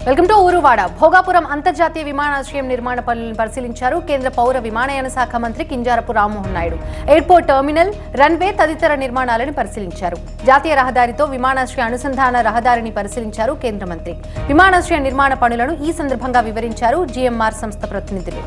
Welcome to ఊరువాడ. Bhogapuram అంతర్జాతీయ విమానాశ్రయం నిర్మాణ పనులను పరిశీలించారు కేంద్ర పౌర విమానయాన శాఖ మంత్రి Kinjarapu Rammohan Naidu. Airport terminal, runway తదితర నిర్మాణాలను పరిశీలించారు. జాతీయ రహదారితో విమానాశ్రయ అనుసంధాన రహదారిని పరిశీలించారు కేంద్ర మంత్రి. విమానాశ్రయ నిర్మాణ పనులను ఈ సందర్భంగా వివరించారు జీఎంఆర్ సంస్థ ప్రతినిధులు.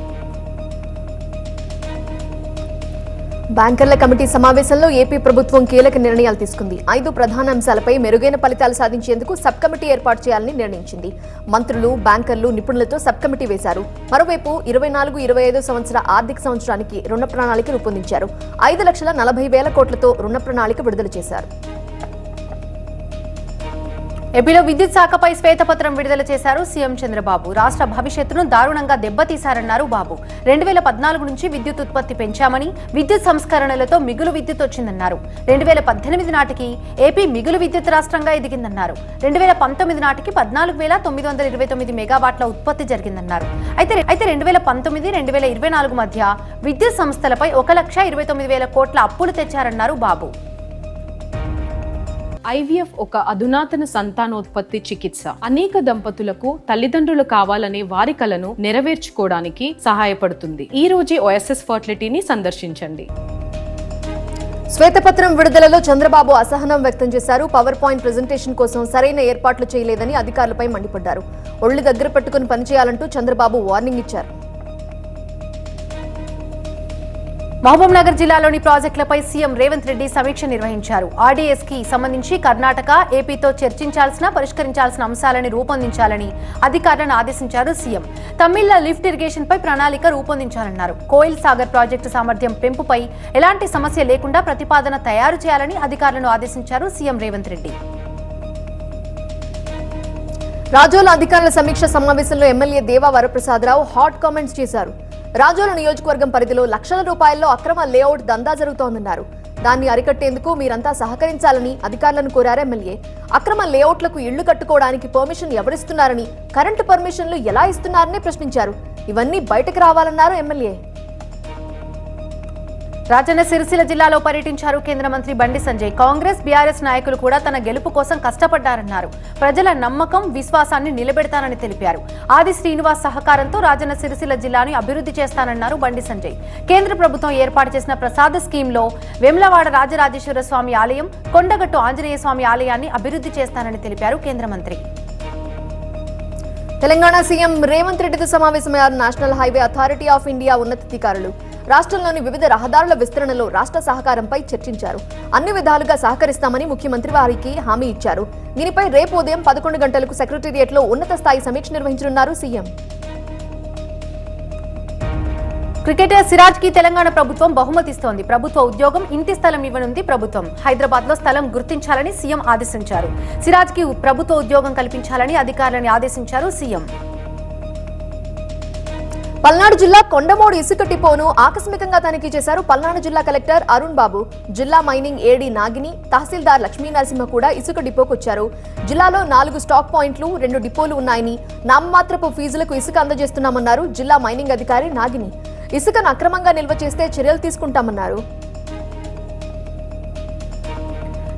బ్యాంకర్ల కమిటీ సమావేశంలో ఏపీ ప్రభుత్వం కీలక నిర్ణయాలు తీసుకుంది. 5 ప్రధాన అంశాలపై మెరుగైన ఫలితాలు సాధించేందుకు సబ్ కమిటీ ఏర్పాటు చేయాలని నిర్ణయించింది. మంత్రులు, బ్యాంకర్లు, నిపుణులతో సబ్ కమిటీ వేశారు. మరోవైపు 24-25 సంవత్సర ఆర్థిక సంవత్సరానికి రుణ ప్రణాళిక రూపొందించారు. 5,40,000 కోట్లతో రుణ ప్రణాళిక విడుదల చేశారు. ఏపీలో విద్యుత్ శాఖపై శ్వేతపత్రం విడుదల చేశారు సీఎం చంద్రబాబు. రాష్ట్ర భవిష్యత్తును దారుణంగా దెబ్బతీశారన్నారు బాబు. 2014 నుంచి విద్యుత్ ఉత్పత్తి పెంచామని, విద్యుత్ సంస్కరణలతో మిగులు విద్యుత్ వచ్చిందన్నారు. 2018 నాటికి ఏపీ మిగులు విద్యుత్ రాష్ట్రంగా ఎదిగిందన్నారు. 2019 నాటికి 14,929 మెగావాట్ల ఉత్పత్తి జరిగిందన్నారు. అయితే 2019-2024 మధ్య విద్యుత్ సంస్థలపై 1,29,000 కోట్ల అప్పులు తెచ్చారన్నారు బాబు. ఐవీఎఫ్ ఒక అధునాతన సంతానోత్పత్తి చికిత్స. అనేక దంపతులకు తల్లిదండ్రులు కావాలనే వారి కలను నెరవేర్చుకోవడానికి సహాయపడుతుంది. ఈ రోజే ఓఎస్ఎస్ ఫర్టిలిటీని సందర్శించండి. శ్వేతపత్రం విడుదలలో చంద్రబాబు అసహనం వ్యక్తం చేశారు. పవర్ పాయింట్ ప్రెజెంటేషన్ కోసం సరైన ఏర్పాట్లు చేయలేదని అధికారులపై మండిపడ్డారు. ఒళ్లు దగ్గర పెట్టుకుని పనిచేయాలంటూ చంద్రబాబు వార్నింగ్ ఇచ్చారు. మహబూబ్ నగర్ జిల్లాలోని ప్రాజెక్టులపై సీఎం రేవంత్ రెడ్డి సమీక్ష నిర్వహించారు. ఆర్డీఎస్ కి సంబంధించి కర్ణాటక, ఏపీతో పరిష్కరించాల్సిన అంశాలను రూపొందించాలని అధికారులను ఆదేశించారు సీఎం. తమిళ లిఫ్ట్ ఇరిగేషన్ పై ప్రణాళిక రూపొందించాలన్నారు. కోయిల్ సాగర్ ప్రాజెక్టు సామర్థ్యం పెంపుపై ఎలాంటి సమస్య లేకుండా ప్రతిపాదన తయారు చేయాలని అధికారులను ఆదేశించారు సీఎం రేవంత్ రెడ్డి. రాజోల అధికారుల సమీక్ష సమావేశంలో ఎమ్మెల్యే దేవా వరప్రసాదరావు హాట్ కామెంట్స్ చేశారు. రాజోల నియోజకవర్గం పరిధిలో లక్షల రూపాయల్లో అక్రమ లేఅవుట్ దందా జరుగుతోందన్నారు. దాన్ని అరికట్టేందుకు మీరంతా సహకరించాలని అధికారులను కోరారు ఎమ్మెల్యే. అక్రమ లేఅవుట్లకు ఇళ్లు కట్టుకోవడానికి పర్మిషన్ ఎవరిస్తున్నారని, కరెంటు పర్మిషన్లు ఎలా ఇస్తున్నారని ప్రశ్నించారు. ఇవన్నీ బయటకు రావాలన్నారు ఎమ్మెల్యే. రాజన్న సిరిసిల్ల జిల్లాలో పర్యటించారు కేంద్ర మంత్రి బండి సంజయ్. కాంగ్రెస్, బీఆర్ఎస్ నాయకులు కూడా తన గెలుపు కోసం కష్టపడ్డారన్నారు. ప్రజల నమ్మకం, విశ్వాసాన్ని నిలబెడతానని తెలిపారు. ఆది శ్రీనివాస్ సహకారంతో రాజన్న సిరిసిల్ల జిల్లాను అభివృద్ధి చేస్తానన్నారు బండి సంజయ్. కేంద్ర ప్రభుత్వం ఏర్పాటు చేసిన ప్రసాద స్కీమ్లో వేములవాడ రాజరాజేశ్వర స్వామి ఆలయం, కొండగట్టు ఆంజనేయ స్వామి ఆలయాన్ని అభివృద్ధి చేస్తానని తెలిపారు కేంద్ర మంత్రి. తెలంగాణ సీఎం రేవంత్ రెడ్డితో సమావేశమయ్యారు national highway authority of India ఉన్నతాధికారులు. రాష్ట్రంలోని వివిధ రహదారుల విస్తరణలో రాష్ట్ర సహకారంపై చర్చించారు. అన్ని విధాలుగా సహకరిస్తామని ముఖ్యమంత్రి వారికి హామీ ఇచ్చారు. దీనిపై రేపు ఉదయం 11 గంటలకు సెక్రటేరియట్లో ఉన్నత స్థాయి సమీక్ష నిర్వహించనున్నారు సీఎం. క్రికెటర్ సిరాజ్ కి తెలంగాణ ప్రభుత్వం బహుమతిస్తోంది. ప్రభుత్వ ఉద్యోగం, ఇంటి స్థలం ఇవ్వనుంది ప్రభుత్వం. హైదరాబాద్ లో స్థలం గుర్తించాలని సీఎం ఆదేశించారు. సిరాజ్ కి ప్రభుత్వ ఉద్యోగం కల్పించాలని అధికారులను ఆదేశించారు సీఎం. పల్నాడు జిల్లా కొండమూడు ఇసుక డిపోను ఆకస్మికంగా తనిఖీ చేశారు పల్నాడు జిల్లా కలెక్టర్ అరుణ్ బాబు. జిల్లా మైనింగ్ ఏడీ నాగిని, తహసీల్దార్ లక్ష్మీ నరసింహ కూడా ఇసుక డిపోకు వచ్చారు. జిల్లాలో 4 స్టాక్ పాయింట్లు, 2 డిపోలు ఉన్నాయని, నామమాత్రపు ఫీజులకు ఇసుక అందజేస్తున్నామన్నారు జిల్లా మైనింగ్ అధికారి నాగిని. ఇసుకను అక్రమంగా నిల్వ చేస్తే చర్యలు తీసుకుంటామన్నారు.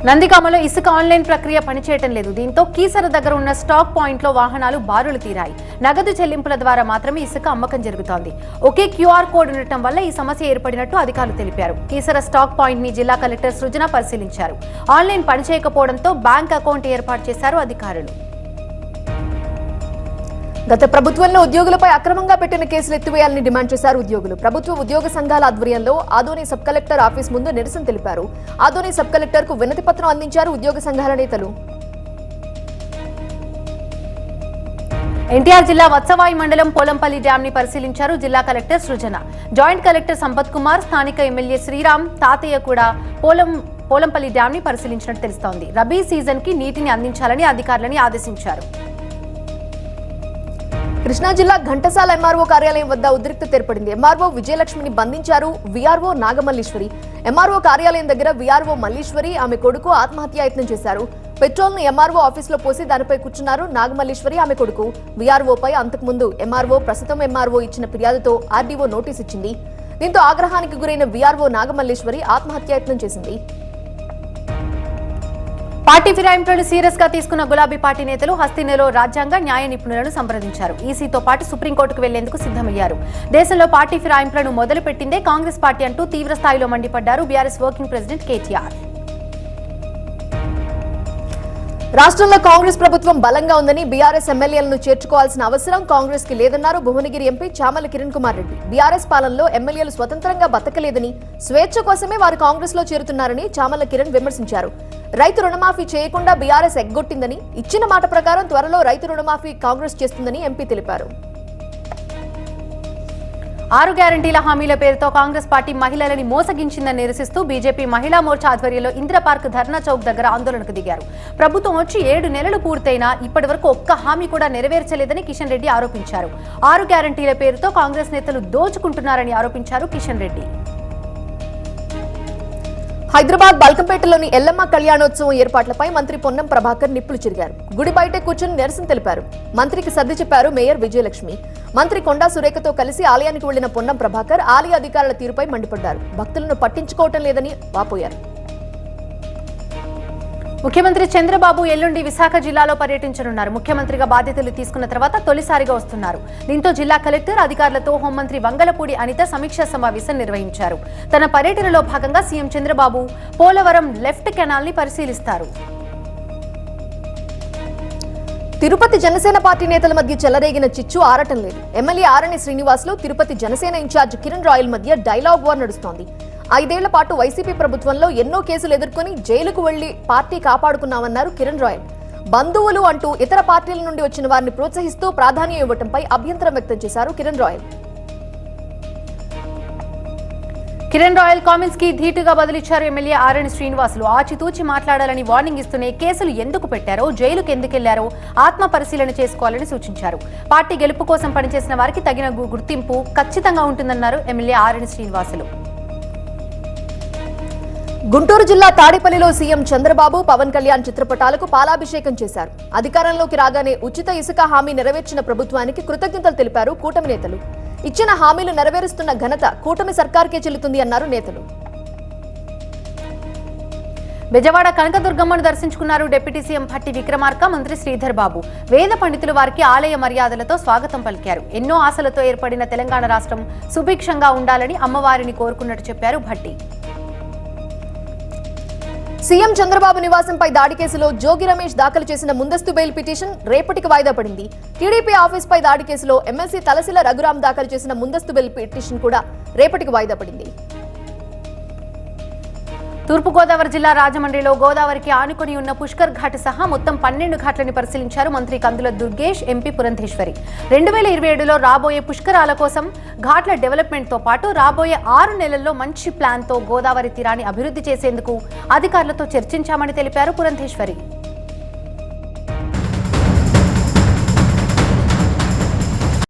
నందిగామలో ఇసుక ఆన్లైన్ ప్రక్రియ పనిచేయటం లేదు. దీంతో కీసర దగ్గర ఉన్న స్టాక్ పాయింట్లో వాహనాలు బారులు తీరాయి. నగదు చెల్లింపుల ద్వారా మాత్రమే ఇసుక అమ్మకం జరుగుతోంది. ఒకే క్యూఆర్ కోడ్ ఉండటం వల్ల ఈ సమస్య ఏర్పడినట్టు అధికారులు తెలిపారు. కీసర స్టాక్ పాయింట్ ని జిల్లా కలెక్టర్ సృజన పరిశీలించారు. ఆన్లైన్ పనిచేయకపోవడంతో బ్యాంక్ అకౌంట్ ఏర్పాటు చేశారు అధికారులు. గత ప్రభుత్వంలో ఉద్యోగులపై అక్రమంగా పెట్టిన కేసులు ఎత్తివేయాలని డిమాండ్ చేశారు ఉద్యోగులు. ప్రభుత్వ ఉద్యోగ సంఘాల ఆధ్వర్యంలో ఆదోని సబ్ కలెక్టర్ ఆఫీస్ ముందు నిరసన తెలిపారు. ఆదోని సబ్ కలెక్టర్ కు వినతి పత్రం అందించారు ఉద్యోగ సంఘాల నేతలు. ఎన్టీఆర్ జిల్లా వత్సవాయి మండలం పోలంపల్లి డ్యామ్ ని పరిశీలించారు జిల్లా కలెక్టర్ సృజన. జాయింట్ కలెక్టర్ సంపత్ కుమార్, స్థానిక ఎమ్మెల్యే శ్రీరామ్ తాతయ్య కూడా పోలంపల్లి డ్యామ్ ని పరిశీలించినట్టు తెలుస్తోంది. రబీ సీజన్ కి నీటిని అందించాలని అధికారులని ఆదేశించారు. కృష్ణా జిల్లా ఘంటసాల ఎంఆర్ఓ కార్యాలయం వద్ద ఉద్రిక్తత ఏర్పడింది. ఎంఆర్ఓ విజయలక్ష్మిని బంధించారు వీఆర్ఓ నాగమల్లీశ్వరి. ఎంఆర్ఓ కార్యాలయం దగ్గర వీఆర్ఓ మల్లీశ్వరి, ఆమె కొడుకు ఆత్మహత్యాయత్నం చేశారు. పెట్రోల్ ను ఎంఆర్ఓ ఆఫీసులో పోసి దానిపై కూర్చున్నారు నాగమల్లీశ్వరి, ఆమె కొడుకు. వీఆర్ఓపై అంతకుముందు ప్రస్తుతం ఎంఆర్ఓ ఇచ్చిన ఫిర్యాదుతో ఆర్డీఓ నోటీస్ ఇచ్చింది. దీంతో ఆగ్రహానికి గురైన వీఆర్ఓ నాగమల్లీశ్వరి ఆత్మహత్యాయత్నం చేసింది. పార్టీ ఫిరాయింపులను సీరియస్ గా తీసుకున్న గులాబీ పార్టీ నేతలు హస్తినేలో రాజ్యాంగ న్యాయ నిపుణులను సంప్రదించారు. ఈసీతో పాటు సుప్రీంకోర్టుకు వెళ్లేందుకు సిద్ధమయ్యారు. దేశంలో పార్టీ ఫిరాయింపులను మొదలుపెట్టిందే కాంగ్రెస్ పార్టీ అంటూ తీవ్ర స్థాయిలో మండిపడ్డారు బీఆర్ఎస్ వర్కింగ్ ప్రెసిడెంట్ కేటీఆర్. రాష్ట్రంలో కాంగ్రెస్ ప్రభుత్వం బలంగా ఉందని బీఆర్ఎస్ ఎమ్మెల్యేలను చేర్చుకోవాల్సిన అవసరం కాంగ్రెస్ కి లేదన్నారు భువనగిరి ఎంపీ చామల కిరణ్ కుమార్ రెడ్డి. బీఆర్ఎస్ పాలనలో ఎమ్మెల్యేలు స్వతంత్రంగా బతకలేదని, స్వేచ్ఛ కోసమే వారు కాంగ్రెస్ లో చేరుతున్నారని చామల కిరణ్ విమర్శించారు. రైతు రుణమాఫీ చేయకుండా బీఆర్ఎస్ ఎగ్గొట్టిందని, ఇచ్చిన మాట ప్రకారం త్వరలో రైతు రుణమాఫీ కాంగ్రెస్ చేస్తుందని ఎంపీ తెలిపారు. 6 గ్యారంటీల హామీల పేరుతో కాంగ్రెస్ పార్టీ మహిళలని మోసగించిందని నిరసిస్తూ బీజేపీ మహిళా మోర్చా ఆధ్వర్యంలో ఇందిరా పార్క్ ధర్నా చౌక్ దగ్గర ఆందోళనకు దిగారు. ప్రభుత్వం వచ్చి 7 నెలలు పూర్తయినా ఇప్పటి వరకు ఒక్క హామీ కూడా నెరవేర్చలేదని కిషన్ రెడ్డి ఆరోపించారు. 6 గ్యారంటీల పేరుతో కాంగ్రెస్ నేతలు దోచుకుంటున్నారని ఆరోపించారు కిషన్ రెడ్డి. హైదరాబాద్ బల్కంపేటలోని ఎల్లమ్మ కళ్యాణోత్సవం ఏర్పాట్లపై మంత్రి పొన్నం ప్రభాకర్ నిప్పులు చెరిగారు. గుడి బయటే కూర్చుని నిరసన తెలిపారు. మంత్రికి సర్ది చెప్పారు మేయర్ విజయలక్ష్మి. మంత్రి కొండా సురేఖతో కలిసి ఆలయానికి వెళ్లిన పొన్నం ప్రభాకర్ ఆలయ అధికారుల తీరుపై మండిపడ్డారు. భక్తులను పట్టించుకోవటం లేదని వాపోయారు. ముఖ్యమంత్రి చంద్రబాబు ఎల్లుండి విశాఖ జిల్లాలో పర్యటించనున్నారు. ముఖ్యమంత్రిగా బాధ్యతలు తీసుకున్న తర్వాత తొలిసారిగా వస్తున్నారు. దీంతో జిల్లా కలెక్టర్ అధికారులతో హోంమంత్రి వంగలపూడి అనిత సమీక్షా సమావేశం నిర్వహించారు. తన పర్యటనలో భాగంగా CM Chandrababu Polavaram left canal ని పరిశీలిస్తారు. తిరుపతి జనసేన పార్టీ నేతల మధ్య చెలరేగిన చిచ్చు ఆరటం లేదు. ఎమ్మెల్యే ఆరణి శ్రీనివాసులు తిరుపతి జనసేన ఇన్ఛార్జ్ కిరణ్ రాయల్ మధ్య డైలాగ్ వార్ నడుస్తోంది. 5 ఏళ్ల పాటు వైసీపీ ప్రభుత్వంలో ఎన్నో కేసులు ఎదుర్కొని జైలుకు వెళ్లి పార్టీ కాపాడుకున్నామన్నారు కిరణ్ రాయల్. బంధువులు అంటూ ఇతర పార్టీల నుండి వచ్చిన వారిని ప్రోత్సహిస్తూ ప్రాధాన్యం ఇవ్వడంపై అభ్యంతరం వ్యక్తం చేశారు Kiran royal. Kiran royal comments కి ధీటుగా బదులిచ్చారు ఎమ్మెల్యే ఆరణి శ్రీనివాసులు. ఆచితూచి మాట్లాడాలని వార్నింగ్ ఇస్తూనే కేసులు ఎందుకు పెట్టారో, జైలుకు ఎందుకెళ్లారో ఆత్మ పరిశీలన చేసుకోవాలని సూచించారు. పార్టీ గెలుపు కోసం పనిచేసిన వారికి తగిన గుర్తింపు ఖచ్చితంగా ఉంటుందన్నారు ఎమ్మెల్యే ఆరణి శ్రీనివాసులు. గుంటూరు జిల్లా తాడేపల్లిలో సీఎం చంద్రబాబు, పవన్ కళ్యాణ్ చిత్రపటాలకు పాలాభిషేకం చేశారు. అధికారంలోకి రాగానే ఉచిత ఇసుక హామీ నెరవేర్చిన ప్రభుత్వానికి కృతజ్ఞతలు తెలిపారు కూటమి నేతలు. ఇచ్చిన హామీలు నెరవేరుస్తున్న ఘనత కూటమి సర్కార్కే చెల్లుతుంది అన్నారు నేతలు. బెజవాడ కనకదుర్గమ్మను దర్శించుకున్నారు డిప్యూటీ సీఎం భట్టి విక్రమార్క, మంత్రి శ్రీధర్ బాబు. వేద పండితులు వారికి ఆలయ మర్యాదలతో స్వాగతం పలికారు. ఎన్నో ఆశలతో ఏర్పడిన తెలంగాణ రాష్ట్రం సుభిక్షంగా ఉండాలని అమ్మవారిని కోరుకున్నట్టు చెప్పారు భట్టి. సీఎం చంద్రబాబు నివాసంపై దాడి కేసులో జోగి రమేష్ దాఖలు చేసిన ముందస్తు బెయిల్ పిటిషన్ రేపటికి వాయిదా పడింది. టీడీపీ ఆఫీస్పై దాడి కేసులో ఎమ్మెల్సీ తలసిల రఘురాం దాఖలు చేసిన ముందస్తు బెయిల్ పిటిషన్ కూడా రేపటికి వాయిదా పడింది. తూర్పుగోదావరి జిల్లా రాజమండ్రిలో గోదావరికి ఆనుకొని ఉన్న పుష్కర్ ఘాట్ సహా మొత్తం 12 ఘాట్లని పరిశీలించారు మంత్రి కందుల దుర్గేష్, ఎంపీ పురంధేశ్వరి. 2027లో రాబోయే పుష్కరాల కోసం ఘాట్ల డెవలప్మెంట్ తో పాటు రాబోయే 6 నెలల్లో మంచి ప్లాన్ తో గోదావరి తీరాన్ని అభివృద్ధి చేసేందుకు అధికారులతో చర్చించామని తెలిపారు పురంధేశ్వరి.